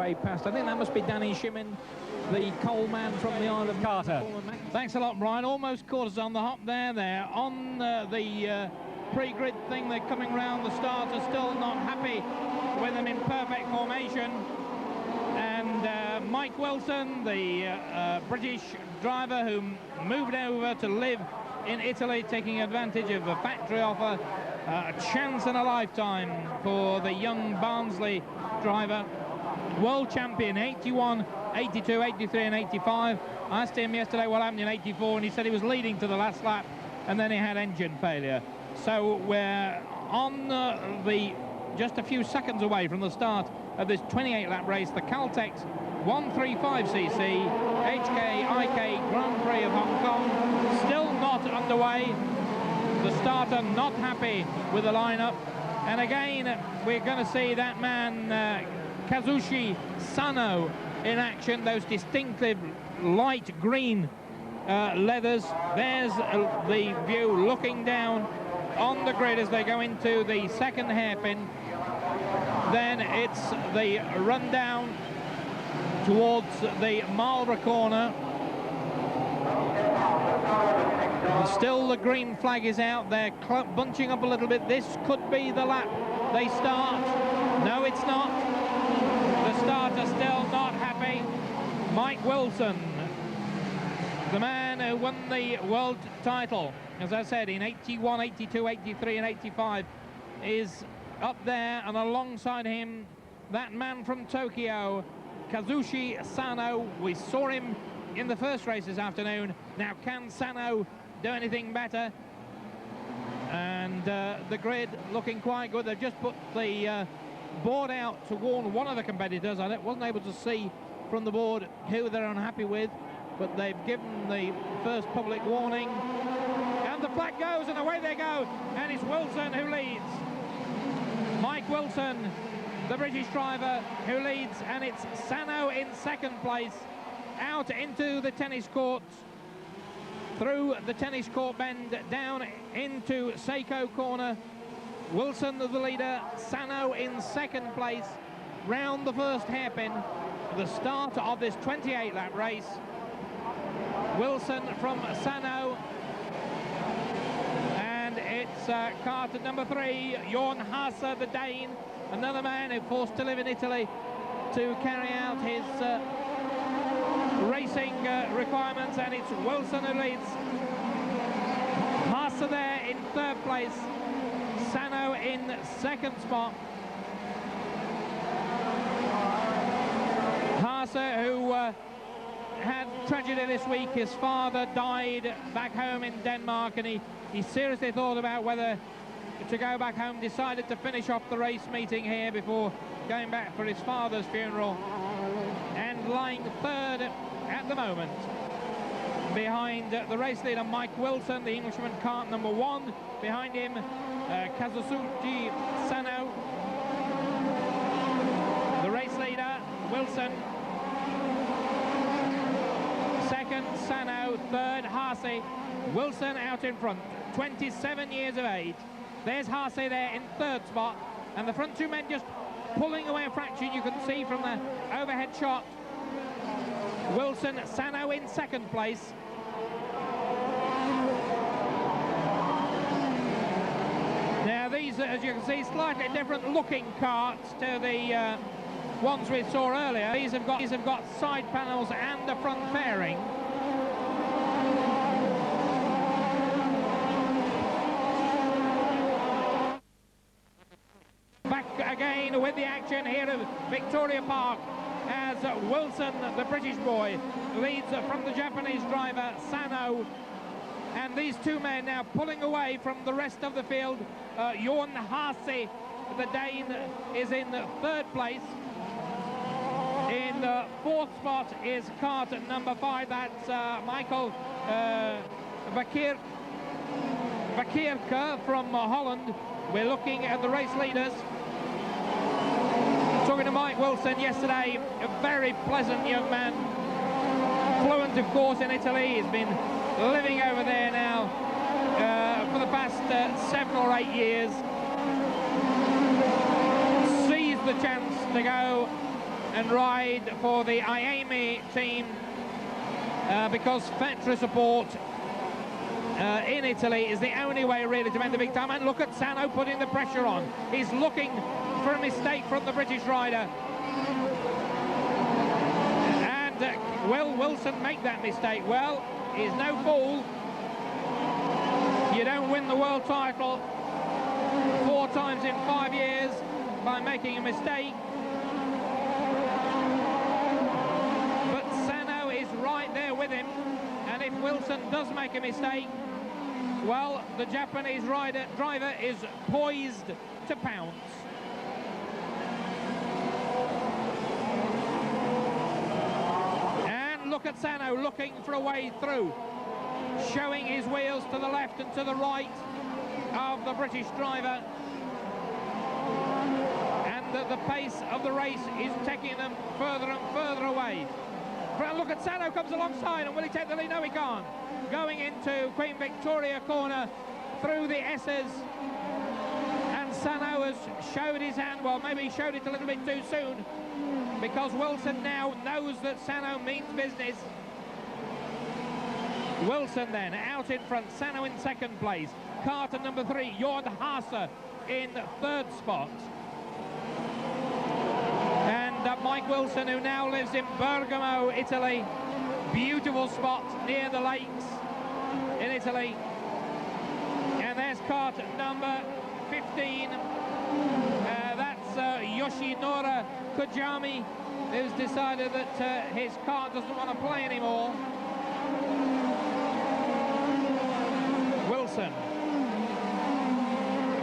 way past. I think that must be Danny Shimin, the coal man from the Isle of Carter. Thanks a lot, Brian. Almost caught us on the hop there. They're on the pre-grid thing. They're coming round. The starters still not happy with them in perfect formation. And Mike Wilson, the British driver who moved over to live in Italy, taking advantage of a factory offer, a chance in a lifetime for the young Barnsley driver. World champion, 81, 82, 83 and 85. I asked him yesterday what happened in 84 and he said he was leading to the last lap and then he had engine failure. So we're on just a few seconds away from the start of this 28-lap race, the Caltex 135cc HKIK Grand Prix of Hong Kong, still not underway. The starter not happy with the lineup, and again we're going to see that man Kazushi Sano in action. Those distinctive light green leathers. There's the view looking down on the grid as they go into the second hairpin. Then it's the run down towards the Marlborough corner. And still the green flag is out. They're bunching up a little bit. This could be the lap they start. No, it's not. The starter still not happy. Mike Wilson, the man who won the world title, as I said, in 81, 82, 83 and 85, is up there, and alongside him, that man from Tokyo, Kazushi Sano. We saw him in the first race this afternoon. Now, can Sano do anything better? And the grid looking quite good. They've just put the board out to warn one of the competitors. I wasn't able to see from the board who they're unhappy with, but they've given the first public warning. And the flag goes, and away they go. And it's Wilson who leads. Mike Wilson, the British driver, who leads, and it's Sano in second place. Out into the tennis courts, through the tennis court bend, down into Seiko corner. Wilson the leader, Sano in second place, round the first hairpin, the start of this 28-lap race. Wilson from Sano, and it's Kart number 3, Jorn Haase, the Dane, another man who forced to live in Italy to carry out his racing requirements, and it's Wilson who leads. Haase there in third place, Sano in second spot. Haase, who had tragedy this week. His father died back home in Denmark, and he seriously thought about whether to go back home, decided to finish off the race meeting here before going back for his father's funeral, and lying third at the moment behind the race leader Mike Wilson, the Englishman, Kart number 1. Behind him Kazushi Sano, the race leader Wilson, second Sano, third Haase. Wilson out in front, 27 years of age. There's Haase there in third spot, and the front two men just pulling away a fraction. You can see from the overhead shot. Wilson, Sano in second place. Now these, as you can see, slightly different looking karts to the ones we saw earlier. These have got side panels and a front fairing. Back again with the action here at Victoria Park, as Wilson, the British boy, leads from the Japanese driver Sano, and these two men now pulling away from the rest of the field. Jorn Haase, the Dane, is in third place. In the fourth spot is Kart number 5. That's Michael Vakierke from Holland. We're looking at the race leaders. Talking to Mike Wilson yesterday, a very pleasant young man, fluent of course in Italy. He's been living over there now for the past 7 or 8 years. Seized the chance to go and ride for the IAME team because factory support in Italy is the only way really to make the big time. And look at Sano putting the pressure on. He's looking for a mistake from the British rider. And will Wilson make that mistake? Well, he's no fool. You don't win the world title 4 times in 5 years by making a mistake. But Sano is right there with him, and if Wilson does make a mistake, well, the Japanese driver is poised to pounce. And look at Sano looking for a way through, showing his wheels to the left and to the right of the British driver, and the pace of the race is taking them further and further away. But look at Sano comes alongside, and will he take the lead? No, he can't. Going into Queen Victoria corner through the S's, and Sano has showed his hand. Well, maybe he showed it a little bit too soon, because Wilson now knows that Sano means business. Wilson then out in front, Sano in second place, Kart number 3, Jorn Haase in third spot. And Mike Wilson, who now lives in Bergamo, Italy, beautiful spot near the lakes in Italy. And there's Kart number 15, that's Yoshinori Kojami, who's decided that his car doesn't want to play anymore. Wilson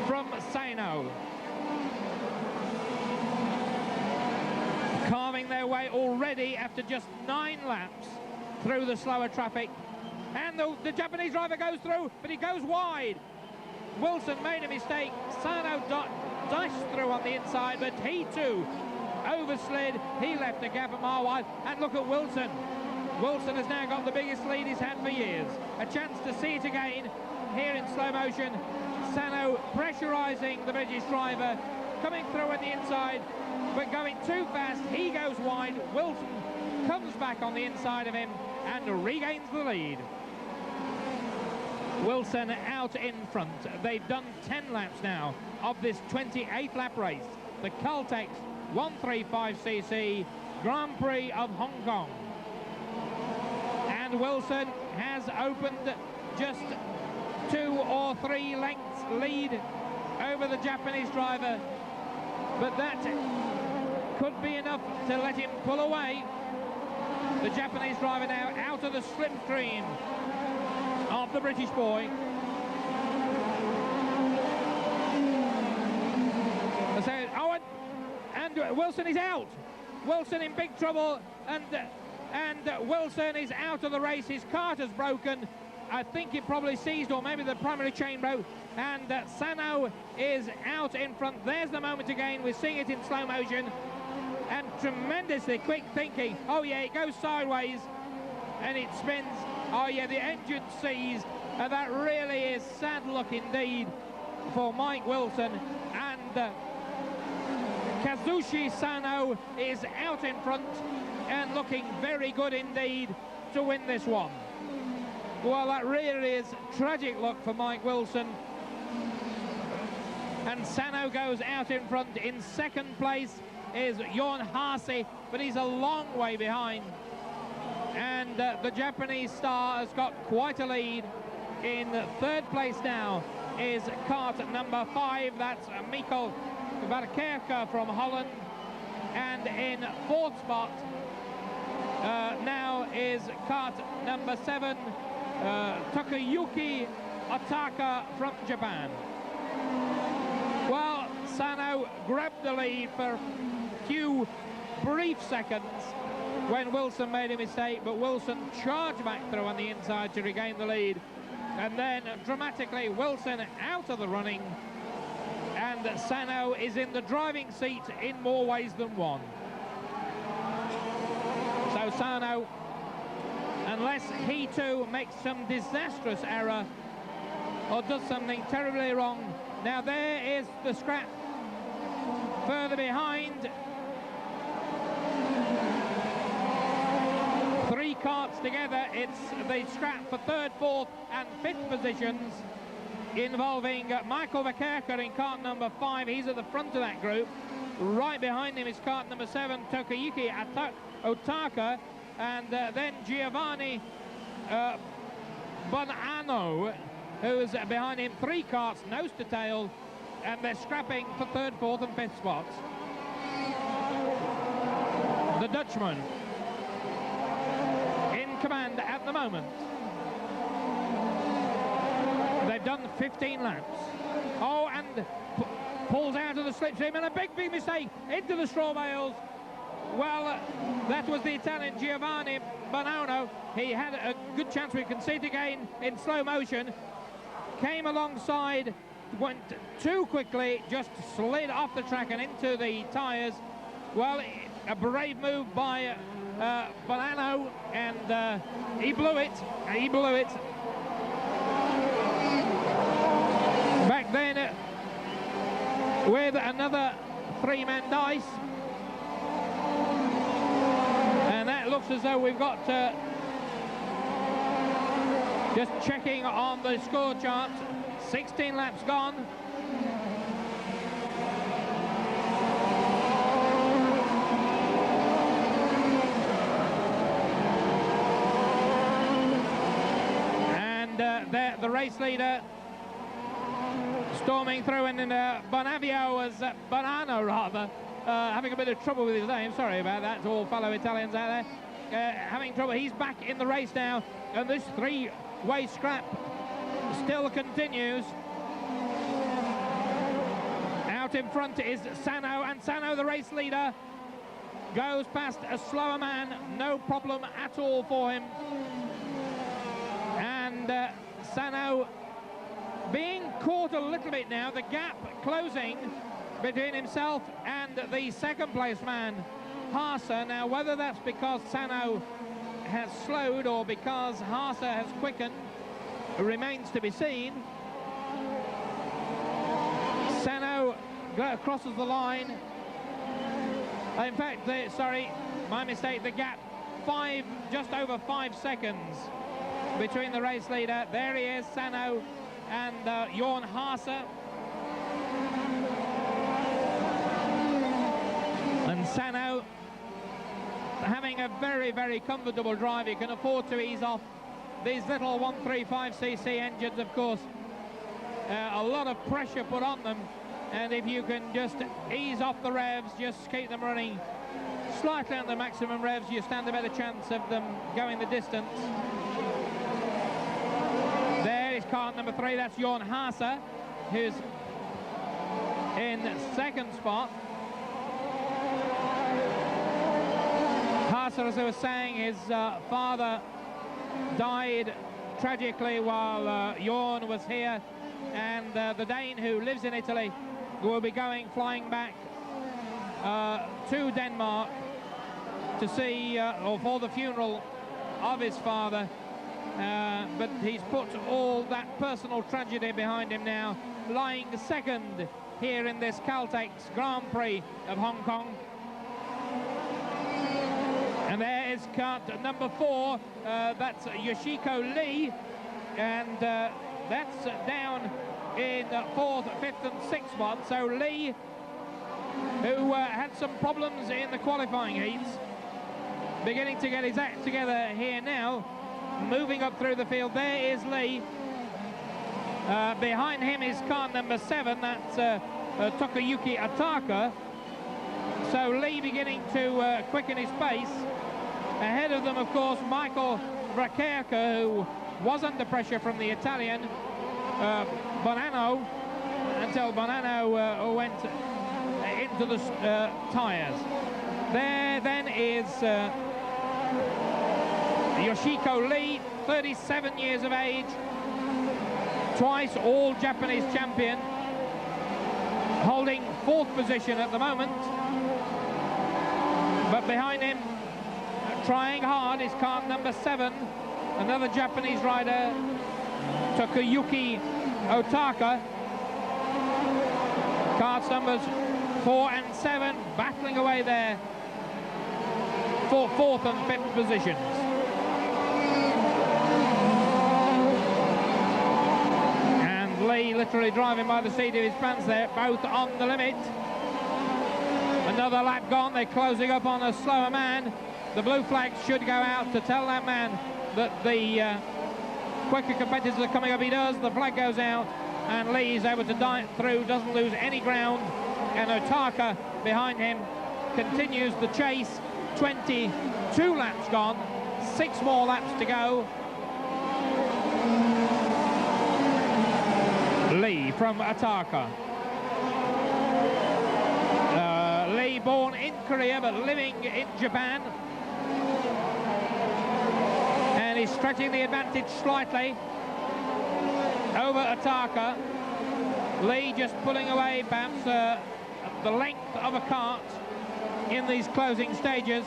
from Sano, carving their way already after just 9 laps through the slower traffic. And the Japanese driver goes through, but he goes wide. Wilson made a mistake. Sano dashed through on the inside, but he too overslid. He left the gap a mile wide. And look at Wilson. Wilson has now got the biggest lead he's had for years. A chance to see it again here in slow motion. Sano pressurising the British driver, coming through on the inside, but going too fast. He goes wide. Wilson comes back on the inside of him and regains the lead. Wilson out in front. They've done 10 laps now of this 28th lap race, the Caltex 135cc Grand Prix of Hong Kong. And Wilson has opened just 2 or 3 lengths lead over the Japanese driver, but that could be enough to let him pull away. The Japanese driver now out of the slipstream of the British boy. So, oh, and Wilson is out. Wilson in big trouble, and Wilson is out of the race. His cart has broken. I think it probably seized, or maybe the primary chain broke, and Sano is out in front. There's the moment again. We're seeing it in slow motion, and tremendously quick thinking. Oh yeah, it goes sideways and it spins. Oh yeah, the engine seized, and that really is sad luck indeed for Mike Wilson. And Kazushi Sano is out in front and looking very good indeed to win this one. Well, that really is tragic luck for Mike Wilson. And Sano goes out in front. In second place is Jorn Haase, but he's a long way behind. And the Japanese star has got quite a lead. In third place now is Kart number 5. That's Mikkel Verkerke from Holland. And in fourth spot now is Kart number 7. Takayuki Otaka from Japan. Well, Sano grabbed the lead for a few brief seconds when Wilson made a mistake, but Wilson charged back through on the inside to regain the lead. And then dramatically, Wilson out of the running, and Sano is in the driving seat in more ways than one. So Sano, unless he too makes some disastrous error or does something terribly wrong. Now there is the scrap further behind. together. It's the scrap for third, fourth and fifth positions, involving Michael Verkerker in cart number 5. He's at the front of that group. Right behind him is cart number 7, Takayuki Otaka, and then Giovanni Banano, who's behind him. 3 carts, nose to tail, and they're scrapping for third, fourth and fifth spots. The Dutchman in command at the moment. They've done 15 laps. Oh, and pulls out of the slipstream, and a big mistake into the straw bales. Well, that was the Italian Giovanni Banano. He had a good chance. We can see it again in slow motion. Came alongside, went too quickly, just slid off the track and into the tyres. Well, a brave move by Banano, and he blew it. He blew it. Back then, with another 3-man dice. And that looks as though we've got, just checking on the score chart, 16 laps gone. And the race leader storming through, and Banavio was Banano rather, having a bit of trouble with his name. Sorry about that to all fellow Italians out there. Having trouble. He's back in the race now, and this 3-way scrap still continues. Out in front is Sano, and Sano, the race leader, goes past a slower man. No problem at all for him. And Sano being caught a little bit now, the gap closing between himself and the second place man, Haase. Now, whether that's because Sano has slowed or because Haase has quickened remains to be seen. Sano crosses the line. In fact, sorry, my mistake, the gap, just over 5 seconds between the race leader. There he is, Sano, and Jorn Haase. And Sano having a very, very comfortable drive. He can afford to ease off these little 135cc engines, of course. A lot of pressure put on them, and if you can just ease off the revs, just keep them running slightly under maximum revs, you stand a better chance of them going the distance. There is car number 3, that's Jorn Haase, who's in second spot. Haase, as I was saying, his father died tragically while Jorn was here, and the Dane, who lives in Italy, will be flying back to Denmark to see, or for the funeral of his father. But he's put all that personal tragedy behind him now, lying second here in this Caltex Grand Prix of Hong Kong. And there is kart number 4, that's Yoshiko Lee, and that's down in 4th, 5th and 6th spot. So Lee, who had some problems in the qualifying heats, beginning to get his act together here now, moving up through the field. There is Lee. Behind him is car number 7, that's Takayuki Otaka. So Lee beginning to quicken his pace. Ahead of them, of course, Michael Verkerker, who was under pressure from the Italian Banano, until Banano went into the tyres. There then is Yoshiko Lee, 37 years of age, twice all Japanese champion, holding 4th position at the moment. But behind him, trying hard, is car number 7, another Japanese rider, Takayuki Otaka. Carts numbers 4 and 7 battling away there for 4th and 5th positions. Lee literally driving by the seat of his pants there, both on the limit. Another lap gone, they're closing up on a slower man. The blue flag should go out to tell that man that the quicker competitors are coming up. He does, the flag goes out, and Lee is able to dive through, doesn't lose any ground, and Otaka behind him continues the chase. 22 laps gone, 6 more laps to go. Lee from Otaka. Lee born in Korea but living in Japan, and he's stretching the advantage slightly over Otaka. Lee just pulling away perhaps the length of a kart in these closing stages.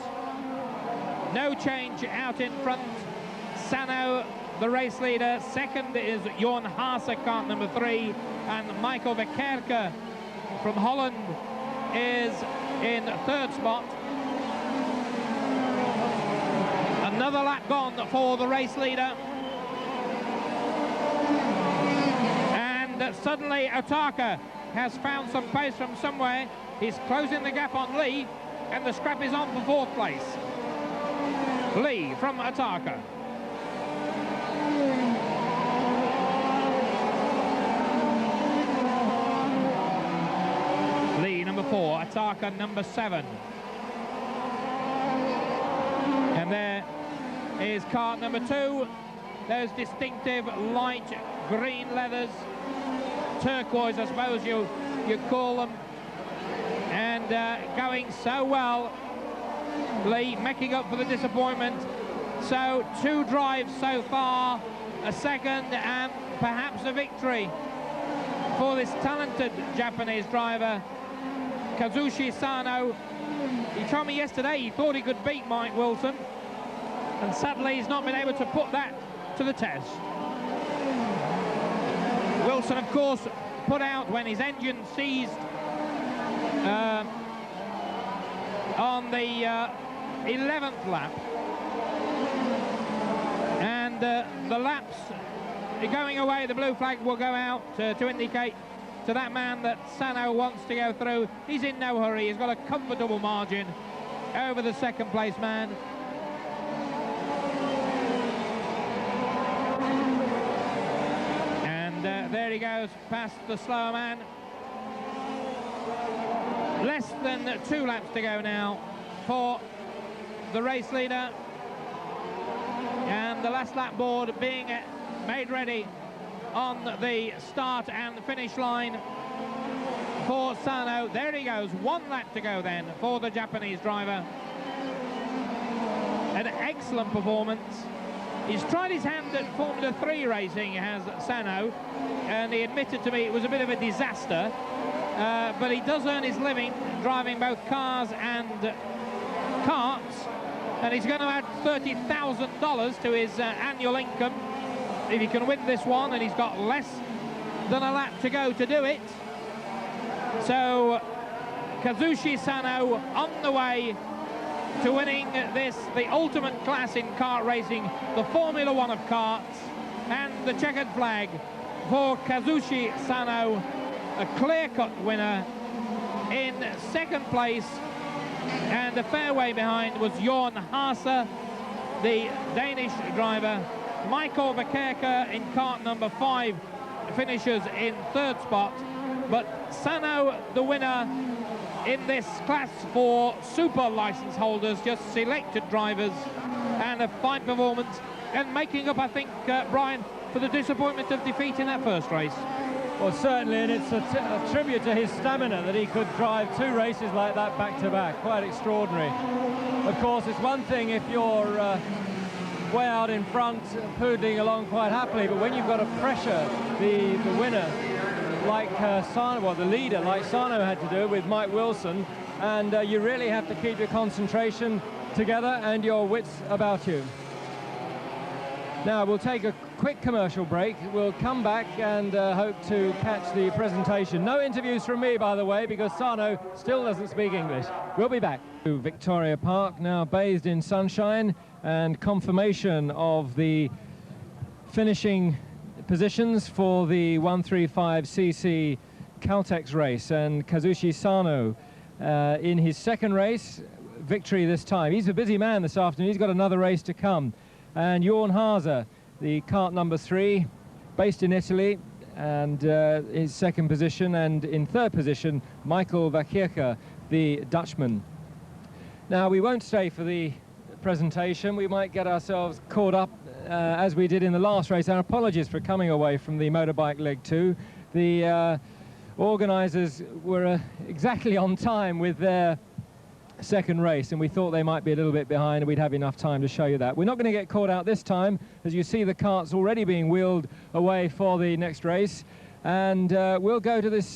No change out in front. Sano, the race leader. Second is Jorn Haase, kart number 3, and Michael Verkerke from Holland is in 3rd spot. Another lap gone for the race leader. And suddenly Otaka has found some pace from somewhere. He's closing the gap on Lee, and the scrap is on for 4th place. Lee from Otaka. Lee number 4, Otaka number 7. And there is kart number 2. Those distinctive light green leathers, turquoise I suppose you call them, and going so well. Lee making up for the disappointment. So 2 drives so far, a second and perhaps a victory for this talented Japanese driver, Kazushi Sano. He told me yesterday he thought he could beat Mike Wilson, and sadly he's not been able to put that to the test. Wilson, of course, put out when his engine seized on the 11th lap, and the laps going away, the blue flag will go out to indicate to that man that Sano wants to go through. He's in no hurry, he's got a comfortable margin over the 2nd place man. And there he goes past the slower man. Less than 2 laps to go now for the race leader, and the last lap board being made ready on the start and finish line for Sano. There he goes, 1 lap to go then for the Japanese driver. An excellent performance. He's tried his hand at Formula 3 racing, has Sano, and he admitted to me it was a bit of a disaster, but he does earn his living driving both cars and karts, and he's going to add $30,000 to his annual income if he can win this one, and he's got less than a lap to go to do it. So Kazushi Sano on the way to winning this, the ultimate class in kart racing, the Formula 1 of karts, and the checkered flag for Kazushi Sano, a clear-cut winner. In 2nd place, and a fair way behind, was Jorn Haase, the Danish driver. Michael Verkerke in kart number 5 finishes in 3rd spot, but Sano the winner in this class for super license holders, just selected drivers, and a fine performance, and making up, I think, Brian, for the disappointment of defeat in that first race. Well, certainly, and it's a tribute to his stamina that he could drive 2 races like that back-to-back. Quite extraordinary. Of course, it's one thing if you're way out in front, poodling along quite happily, but when you've got to pressure the winner, like Sano, well, the leader, like Sano had to do with Mike Wilson, and you really have to keep your concentration together and your wits about you. Now, we'll take a quick commercial break. We'll come back and hope to catch the presentation. No interviews from me, by the way, because Sano still doesn't speak English. We'll be back. To Victoria Park, now bathed in sunshine, and confirmation of the finishing positions for the 135cc Caltex race, and Kazushi Sano in his second race, victory this time. He's a busy man this afternoon. He's got another race to come. And Jorn Haase, the kart number 3, based in Italy, and his second position, and in third position, Michael Vakirka, the Dutchman. Now, we won't stay for the presentation. We might get ourselves caught up as we did in the last race. Our apologies for coming away from the motorbike leg 2. The organisers were exactly on time with their second race, and we thought they might be a little bit behind, and we'd have enough time to show you that. We're not going to get caught out this time, as you see the karts already being wheeled away for the next race, and we'll go to this